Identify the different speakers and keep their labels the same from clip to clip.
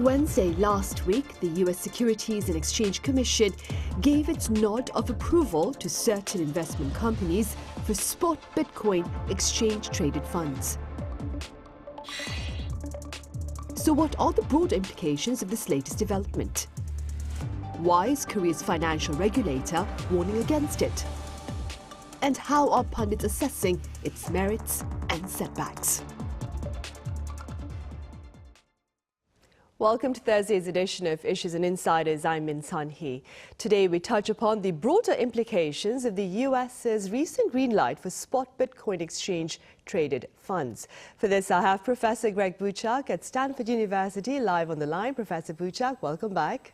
Speaker 1: Wednesday last week, the U.S. Securities and Exchange Commission gave its nod of approval to certain investment companies for spot Bitcoin exchange-traded funds. So what are the broad implications of this latest development? Why is Korea's financial regulator warning against it? And how are pundits assessing its merits and setbacks? Welcome to Thursday's edition of Issues and Insiders. I'm Min Sunhee. Today we touch upon the broader implications of the US's recent green light for spot Bitcoin exchange-traded funds. For this, I have Professor Greg Buchak at Stanford University live on the line. Professor Buchak, welcome back.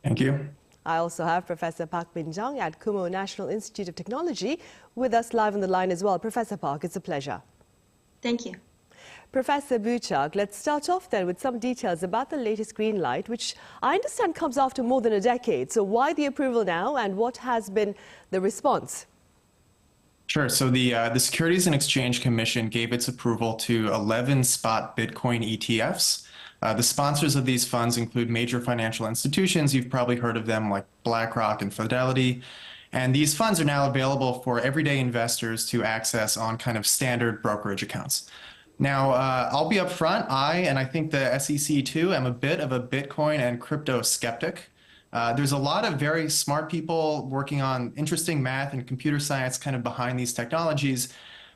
Speaker 2: Thank you.
Speaker 1: I also have Professor Park Min-jung at Kumoh National Institute of Technology with us live on the line as well. Professor Park, it's a pleasure.
Speaker 3: Thank you.
Speaker 1: Professor Buchak, let's start off then with some details about the latest green light, which I understand comes after more than a decade. So why the approval now, and what has been the response?
Speaker 2: Sure. So the Securities and Exchange Commission gave its approval to 11 spot Bitcoin ETFs. The sponsors of these funds include major financial institutions. You've probably heard of them, like BlackRock and Fidelity. And these funds are now available for everyday investors to access on kind of standard brokerage accounts. Now, I'll be upfront. And I think the SEC too, am a bit of a Bitcoin and crypto skeptic. There's a lot of very smart people working on interesting math and computer science kind of behind these technologies.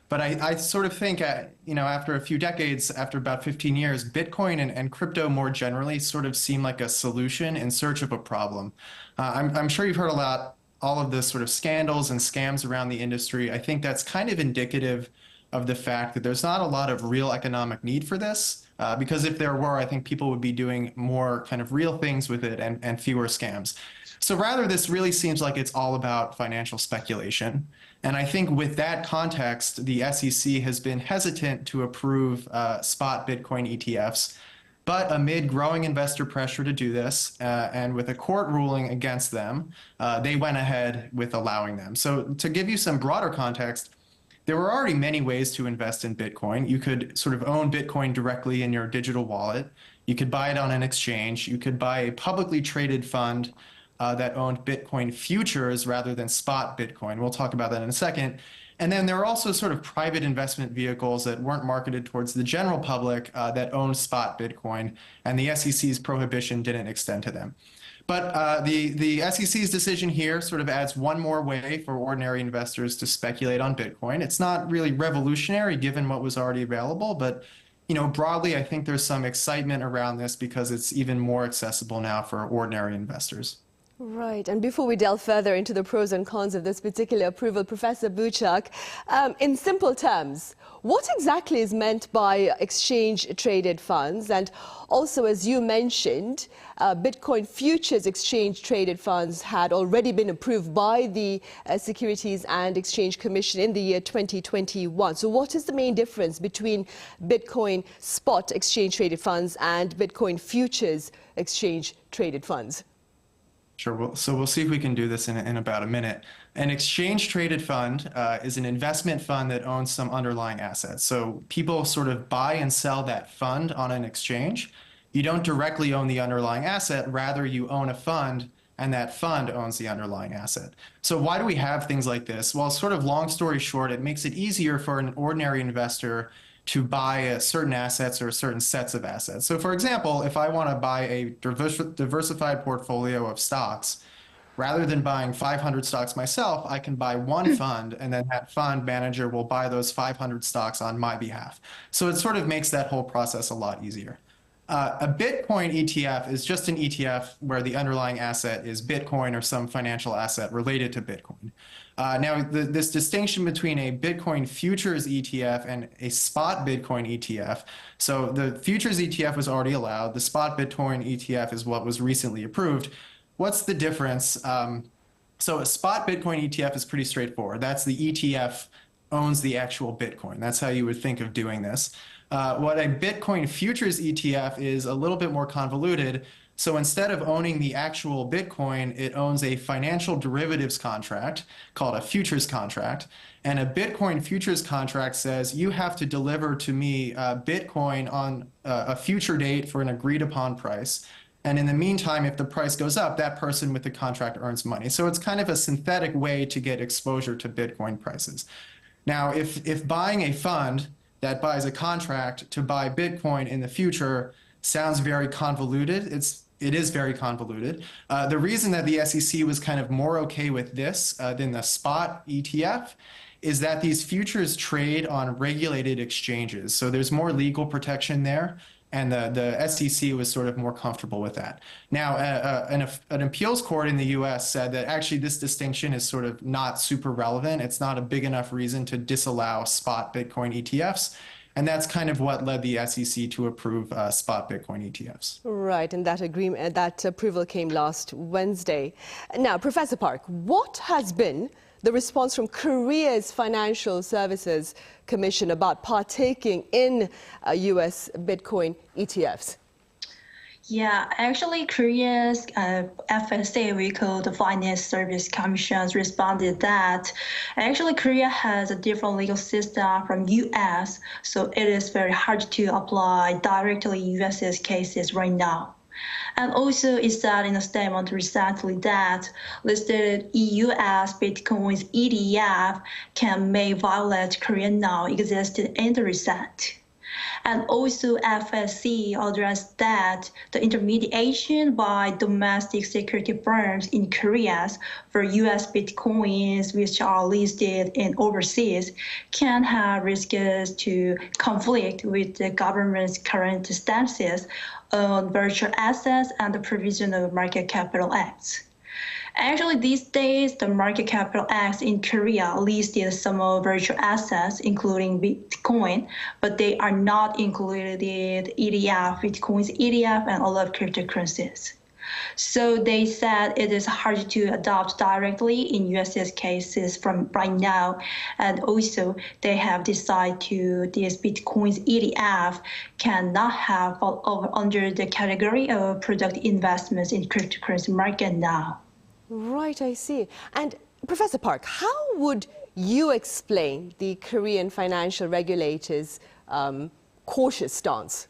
Speaker 2: But I sort of think, after a few decades, after about 15 years, Bitcoin and crypto more generally sort of seem like a solution in search of a problem. I'm sure you've heard all of the sort of scandals and scams around the industry. I think that's kind of indicative of the fact that there's not a lot of real economic need for this, because if there were, I think people would be doing more kind of real things with it and fewer scams. So rather, this really seems like it's all about financial speculation. And I think with that context, the SEC has been hesitant to approve spot Bitcoin ETFs. But amid growing investor pressure to do this, and with a court ruling against them, they went ahead with allowing them. So to give you some broader context, there were already many ways to invest in Bitcoin. You could sort of own Bitcoin directly in your digital wallet. You could buy it on an exchange. You could buy a publicly traded fund that owned Bitcoin futures rather than spot Bitcoin. We'll talk about that in a second. And then there are also sort of private investment vehicles that weren't marketed towards the general public that owned spot Bitcoin, and the SEC's prohibition didn't extend to them. But the SEC's decision here sort of adds one more way for ordinary investors to speculate on Bitcoin. It's not really revolutionary given what was already available, but broadly, I think there's some excitement around this because it's even more accessible now for ordinary investors.
Speaker 1: Right. And before we delve further into the pros and cons of this particular approval, Professor Buchak, in simple terms, what exactly is meant by exchange-traded funds? And also, as you mentioned, Bitcoin futures exchange-traded funds had already been approved by the Securities and Exchange Commission in the year 2021. So what is the main difference between Bitcoin spot exchange-traded funds and Bitcoin futures exchange-traded funds?
Speaker 2: Sure. So we'll see if we can do this in about a minute. An exchange-traded fund is an investment fund that owns some underlying assets. So people sort of buy and sell that fund on an exchange. You don't directly own the underlying asset. Rather, you own a fund, and that fund owns the underlying asset. So why do we have things like this? Well, sort of long story short, it makes it easier for an ordinary investor to buy certain assets or certain sets of assets. So for example, if I want to buy a diversified portfolio of stocks, rather than buying 500 stocks myself, I can buy one fund, and then that fund manager will buy those 500 stocks on my behalf. So it sort of makes that whole process a lot easier. A Bitcoin ETF is just an ETF where the underlying asset is Bitcoin or some financial asset related to Bitcoin. Now, this distinction between a Bitcoin futures ETF and a spot Bitcoin ETF, so the futures ETF was already allowed. The spot Bitcoin ETF is what was recently approved. What's the difference? So a spot Bitcoin ETF is pretty straightforward. That's the ETF owns the actual Bitcoin. That's how you would think of doing this. What a Bitcoin futures ETF is a little bit more convoluted. So instead of owning the actual Bitcoin, it owns a financial derivatives contract called a futures contract. And a Bitcoin futures contract says you have to deliver to me Bitcoin on a future date for an agreed upon price. And in the meantime, if the price goes up, that person with the contract earns money. So it's kind of a synthetic way to get exposure to Bitcoin prices. Now, if buying a fund that buys a contract to buy Bitcoin in the future sounds very convoluted, it is very convoluted. The reason that the SEC was kind of more okay with this than the spot ETF is that these futures trade on regulated exchanges. So there's more legal protection there. And the SEC was sort of more comfortable with that. Now, an appeals court in the US said that actually this distinction is sort of not super relevant. It's not a big enough reason to disallow spot Bitcoin ETFs. And that's kind of what led the SEC to approve spot Bitcoin ETFs.
Speaker 1: Right, and that approval came last Wednesday. Now, Professor Park, what has been the response from Korea's Financial Services Commission about partaking in US Bitcoin ETFs?
Speaker 3: Yeah, actually, Korea's FSA, we call the Finance Service Commission, responded that actually Korea has a different legal system from US, so it is very hard to apply directly US's cases right now. And also, it said in a statement recently that listed US Bitcoin's ETF may violate Korean law existing in the recent. And also, FSC addressed that the intermediation by domestic security firms in Korea for US Bitcoins, which are listed in overseas, can have risks to conflict with the government's current stances on virtual assets and the provision of Market Capital Acts. Actually, these days, the Market Capital Act in Korea listed some of virtual assets, including Bitcoin, but they are not included in ETF, Bitcoin's ETF, and all of cryptocurrencies. So they said it is hard to adopt directly in US's cases from right now. And also, they have decided to this Bitcoin's ETF cannot have fall under the category of product investments in cryptocurrency market now.
Speaker 1: Right, I see. And Professor Park, how would you explain the Korean financial regulators' cautious stance?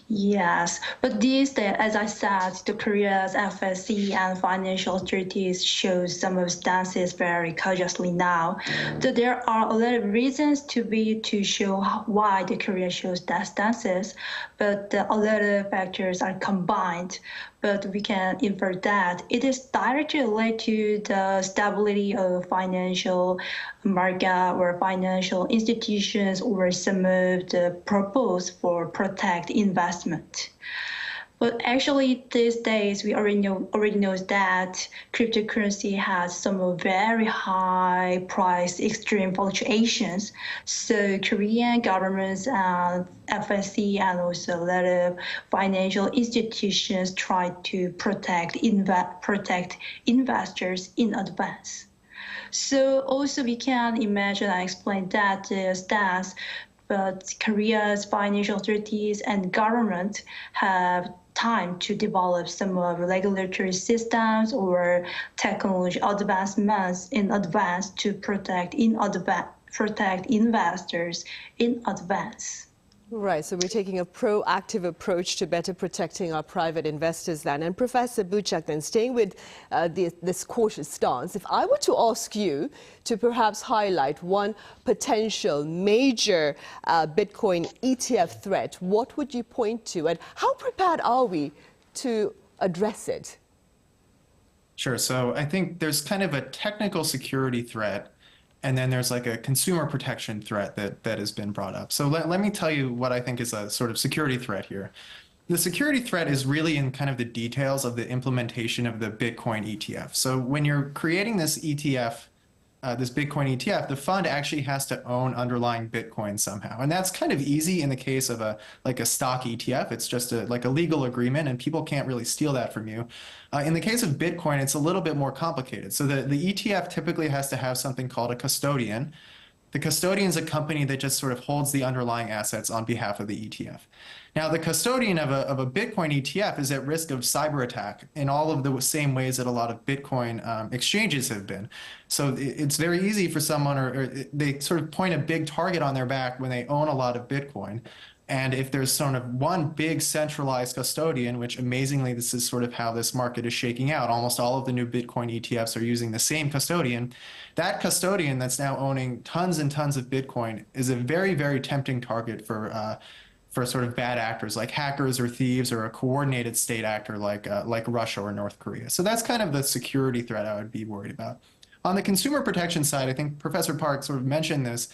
Speaker 3: Yes, but these days, as I said, the Korea's FSC and financial authorities show some of stances very cautiously now. So there are a lot of reasons to show why the Korea shows that stances, but a lot of factors are combined. But we can infer that it is directly related to the stability of financial market or financial institutions or some of the purpose for protect investment. But actually, these days, we already know that cryptocurrency has some very high price, extreme fluctuations. So Korean governments and FSC and also a lot of financial institutions try to protect investors in advance. So also we can imagine and explain that stance, but Korea's financial authorities and government have time to develop some regulatory systems or technology advancements in advance to protect investors in advance.
Speaker 1: Right, so we're taking a proactive approach to better protecting our private investors then. And Professor Buchak, then staying with this cautious stance, if I were to ask you to perhaps highlight one potential major Bitcoin ETF threat, what would you point to? And how prepared are we to address it?
Speaker 2: Sure. So I think there's kind of a technical security threat, and then there's like a consumer protection threat that has been brought up. So let me tell you what I think is a sort of security threat here. The security threat is really in kind of the details of the implementation of the Bitcoin ETF. So when you're creating this ETF, this Bitcoin ETF, the fund actually has to own underlying Bitcoin somehow. And that's kind of easy in the case of a stock ETF. It's just like a legal agreement and people can't really steal that from you. In the case of Bitcoin, it's a little bit more complicated. So the ETF typically has to have something called a custodian. The custodian is a company that just sort of holds the underlying assets on behalf of the ETF. Now, the custodian of a Bitcoin ETF is at risk of cyber attack in all of the same ways that a lot of Bitcoin exchanges have been. So it's very easy for someone, or they sort of point a big target on their back when they own a lot of Bitcoin. And if there's sort of one big centralized custodian, which amazingly, this is sort of how this market is shaking out. Almost all of the new Bitcoin ETFs are using the same custodian. That custodian that's now owning tons and tons of Bitcoin is a very, very tempting target for sort of bad actors like hackers or thieves or a coordinated state actor like Russia or North Korea. So that's kind of the security threat I would be worried about. On the consumer protection side, I think Professor Park sort of mentioned this.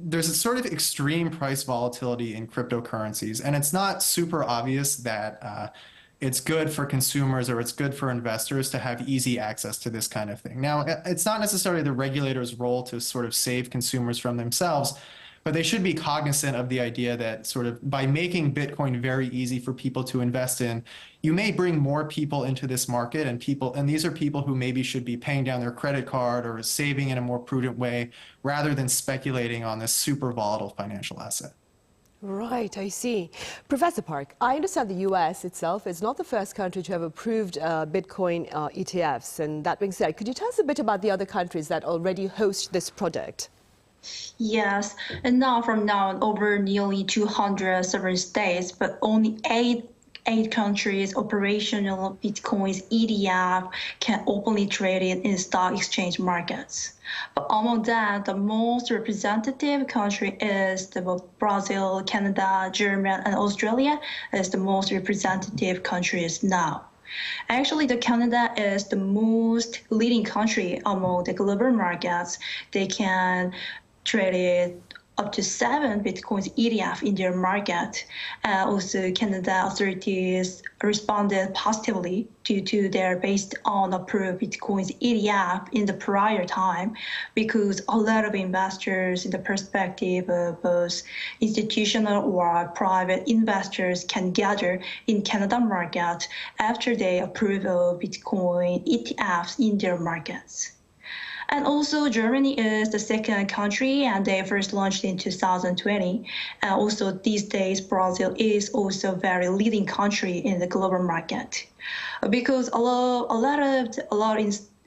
Speaker 2: There's a sort of extreme price volatility in cryptocurrencies, and it's not super obvious that it's good for consumers or it's good for investors to have easy access to this kind of thing. Now, it's not necessarily the regulator's role to sort of save consumers from themselves, but they should be cognizant of the idea that sort of by making Bitcoin very easy for people to invest in, you may bring more people into this market, and these are people who maybe should be paying down their credit card or saving in a more prudent way rather than speculating on this super volatile financial asset.
Speaker 1: Right, I see. Professor Park, I understand the US itself is not the first country to have approved Bitcoin ETFs. And that being said, could you tell us a bit about the other countries that already host this product?
Speaker 3: Yes, and now from now on, over nearly 200 sovereign states, but only eight countries operational Bitcoin's ETF can openly trade it in stock exchange markets. But among that, the most representative country is Brazil, Canada, Germany, and Australia is the most representative countries now. Actually, the Canada is the most leading country among the global markets. They can trade it up to 7 Bitcoin ETF in their market. Also, Canada authorities responded positively due to their based on approved Bitcoin ETF in the prior time, because a lot of investors in the perspective of both institutional or private investors can gather in Canada market after they approve of Bitcoin ETFs in their markets. And also, Germany is the second country, and they first launched in 2020. And also, these days, Brazil is also a very leading country in the global market, because a lot of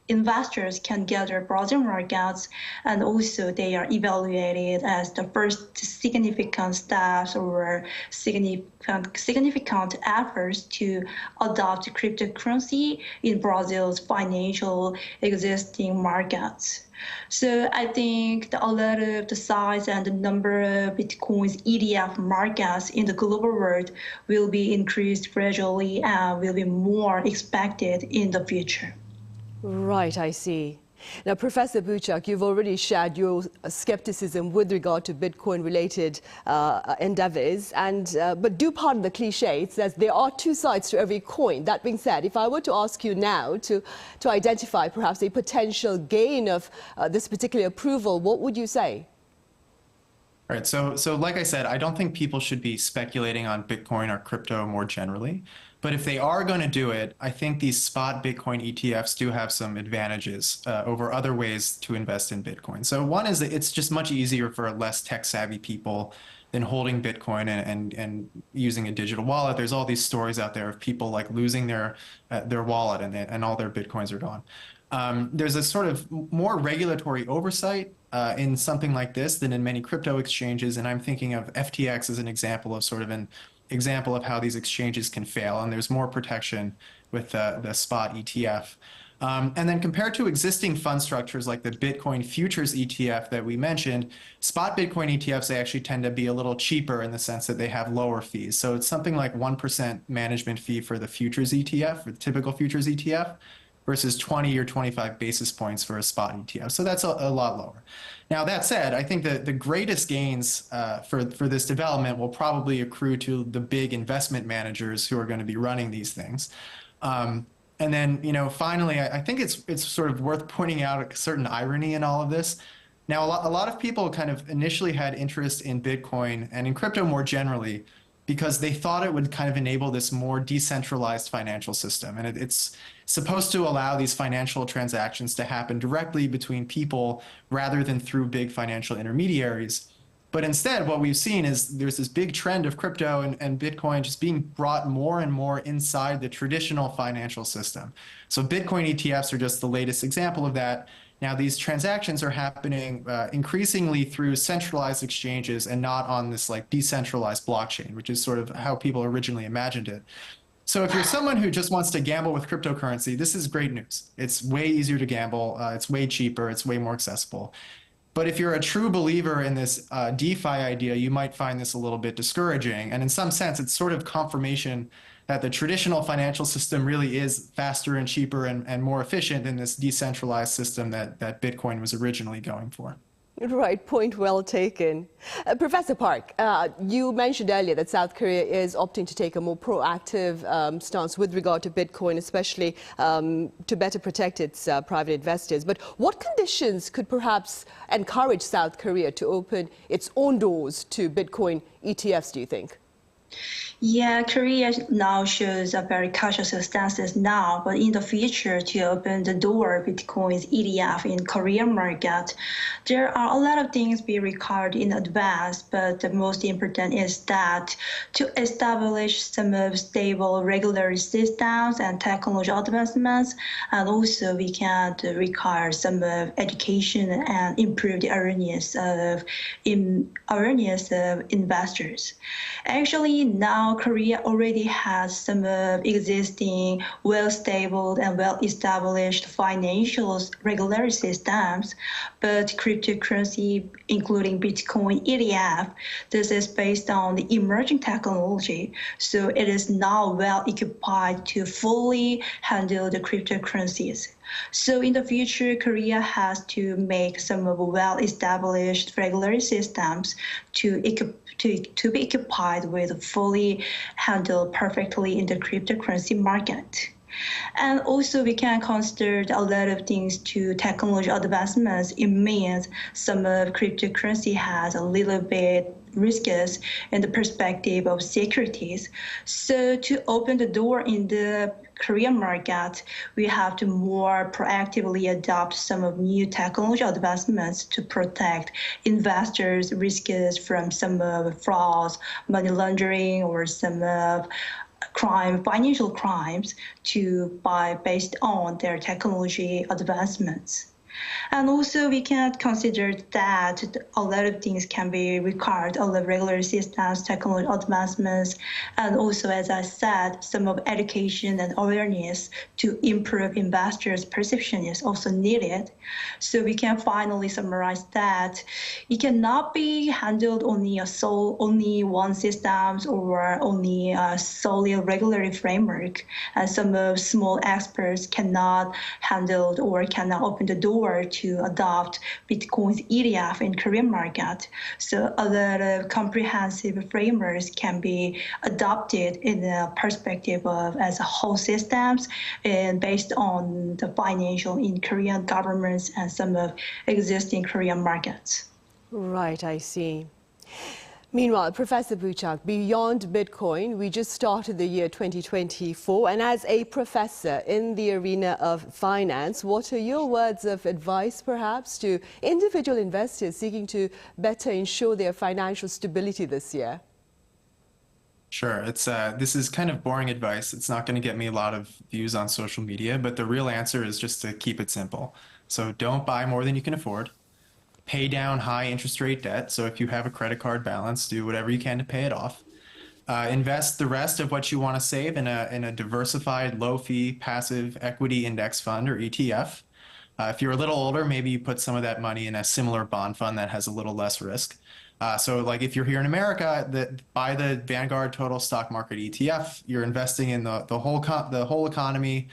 Speaker 3: investors can gather Brazil markets, and also they are evaluated as the first significant steps or significant efforts to adopt cryptocurrency in Brazil's financial existing markets. So I think a lot of the size and the number of Bitcoin's ETF markets in the global world will be increased gradually and will be more expected in the future.
Speaker 1: Right, I see. Now, Professor Buchak, you've already shared your skepticism with regard to Bitcoin-related endeavors, but do pardon the cliche. It says there are two sides to every coin. That being said, if I were to ask you now to identify perhaps a potential gain of this particular approval, what would you say?
Speaker 2: All right, so like I said, I don't think people should be speculating on Bitcoin or crypto more generally. But if they are going to do it, I think these spot Bitcoin ETFs do have some advantages over other ways to invest in Bitcoin. So one is that it's just much easier for less tech-savvy people than holding Bitcoin and using a digital wallet. There's all these stories out there of people like losing their wallet and all their Bitcoins are gone. There's a sort of more regulatory oversight in something like this than in many crypto exchanges, and I'm thinking of FTX as an example of sort of an example of how these exchanges can fail, and there's more protection with the spot ETF. And then compared to existing fund structures like the Bitcoin futures ETF that we mentioned, spot Bitcoin ETFs, they actually tend to be a little cheaper in the sense that they have lower fees. So it's something like 1% management fee for the futures ETF, for the typical futures ETF, versus 20 or 25 basis points for a spot ETF. So that's a lot lower. Now, that said, I think that the greatest gains for this development will probably accrue to the big investment managers who are going to be running these things. And then, finally, I think it's sort of worth pointing out a certain irony in all of this. Now, a lot of people kind of initially had interest in Bitcoin and in crypto more generally because they thought it would kind of enable this more decentralized financial system. And it's supposed to allow these financial transactions to happen directly between people rather than through big financial intermediaries. But instead, what we've seen is there's this big trend of crypto and Bitcoin just being brought more and more inside the traditional financial system. So Bitcoin ETFs are just the latest example of that. Now, these transactions are happening increasingly through centralized exchanges and not on this like decentralized blockchain, which is sort of how people originally imagined it. So if you're someone who just wants to gamble with cryptocurrency, this is great news. It's way easier to gamble. It's way cheaper. It's way more accessible. But if you're a true believer in this DeFi idea, you might find this a little bit discouraging. And in some sense, it's sort of confirmation that the traditional financial system really is faster and cheaper and more efficient than this decentralized system that Bitcoin was originally going for.
Speaker 1: Right, point well taken. Professor Park, you mentioned earlier that South Korea is opting to take a more proactive stance with regard to Bitcoin, especially to better protect its private investors. But what conditions could perhaps encourage South Korea to open its own doors to Bitcoin ETFs, do you think?
Speaker 3: Yeah, Korea now shows a very cautious stances now, but in the future to open the door Bitcoin's ETF in Korean market, there are a lot of things be required in advance, but the most important is that to establish some of stable regulatory systems and technology advancements, and also we can require some of education and improve the awareness of investors. Actually, now Korea already has some existing well-stable and well-established financial regulatory systems, but cryptocurrency, including Bitcoin ETF, this is based on the emerging technology, so it is now well equipped to fully handle the cryptocurrencies. So in the future, Korea has to make some of well-established regulatory systems to be equipped with fully handled perfectly in the cryptocurrency market. And also we can consider a lot of things to technology advancements. It means some of cryptocurrency has a little bit risks in the perspective of securities. So to open the door in the Korean market, we have to more proactively adopt some of new technology advancements to protect investors' risks from some of frauds, money laundering, or some of financial crimes based on their technology advancements. And also we can consider that a lot of things can be required of the regular systems, technology advancements, and also, as I said, some of education and awareness to improve investors' perception is also needed. So we can finally summarize that it cannot be handled only one systems or only a solely regulatory framework. And some of small experts cannot handle or cannot open the door to adopt Bitcoin's ETF in Korean market. So a lot of comprehensive frameworks can be adopted in the perspective of as a whole systems and based on the financial in Korean governments and some of existing Korean markets.
Speaker 1: Right, I see. Meanwhile, Professor Buchak, beyond Bitcoin, we just started the year 2024, and as a professor in the arena of finance, what are your words of advice, perhaps, to individual investors seeking to better ensure their financial stability this year?
Speaker 2: Sure. This is kind of boring advice. It's not going to get me a lot of views on social media, but the real answer is just to keep it simple. So don't buy more than you can afford. Pay down high interest rate debt. So if you have a credit card balance, do whatever you can to pay it off. Invest the rest of what you want to save in a diversified, low-fee, passive equity index fund or ETF. If you're a little older, maybe you put some of that money in a similar bond fund that has a little less risk. So like if you're here in America, buy the Vanguard Total Stock Market ETF. You're investing in the whole economy.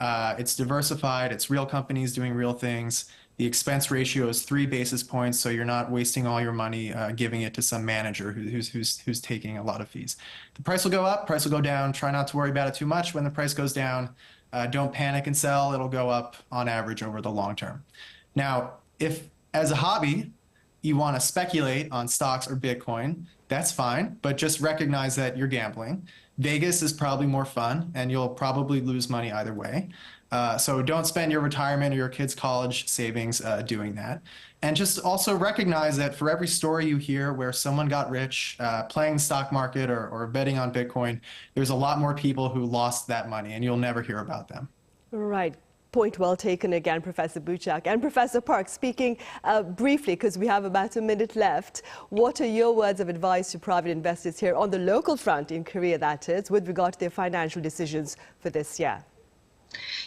Speaker 2: It's diversified. It's real companies doing real things. The expense ratio is 3 basis points, so you're not wasting all your money giving it to some manager who's taking a lot of fees. The price will go up, price will go down. Try not to worry about it too much. When the price goes down, don't panic and sell. It'll go up on average over the long term. Now, if as a hobby, you want to speculate on stocks or Bitcoin, that's fine, but just recognize that you're gambling. Vegas is probably more fun, and you'll probably lose money either way. So don't spend your retirement or your kids' college savings doing that. And just also recognize that for every story you hear where someone got rich playing the stock market or betting on Bitcoin, there's a lot more people who lost that money, and you'll never hear about them.
Speaker 1: Right. Point well taken again, Professor Buchak. And Professor Park, speaking briefly, because we have about a minute left, what are your words of advice to private investors here on the local front in Korea, that is, with regard to their financial decisions for this year?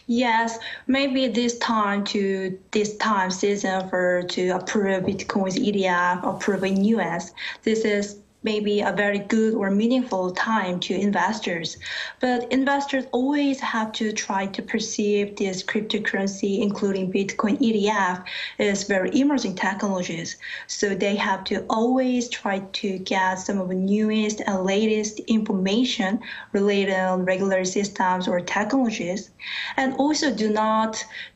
Speaker 3: Yes, maybe this time season to approve Bitcoin's ETF approve in US. This is maybe a very good or meaningful time to investors. But investors always have to try to perceive this cryptocurrency, including Bitcoin ETF, as very emerging technologies. So they have to always try to get some of the newest and latest information related on regular systems or technologies. And also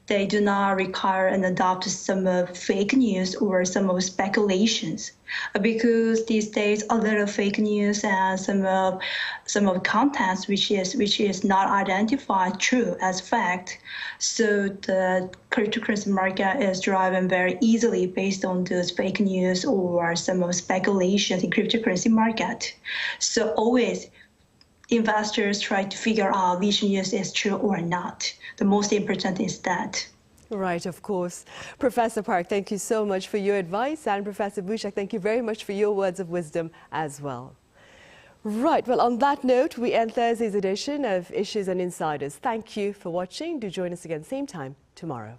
Speaker 3: they do not require and adopt some of fake news or some of speculations, because these days a lot of fake news and some of contents which is not identified true as fact. So the cryptocurrency market is driven very easily based on those fake news or some of speculations in cryptocurrency market. So always investors try to figure out which news is true or not. The most important is that.
Speaker 1: Right, of course. Professor Park, thank you so much for your advice. And Professor Buchak, thank you very much for your words of wisdom as well. Right, well, on that note, we end Thursday's edition of Issues and Insiders. Thank you for watching. Do join us again same time tomorrow.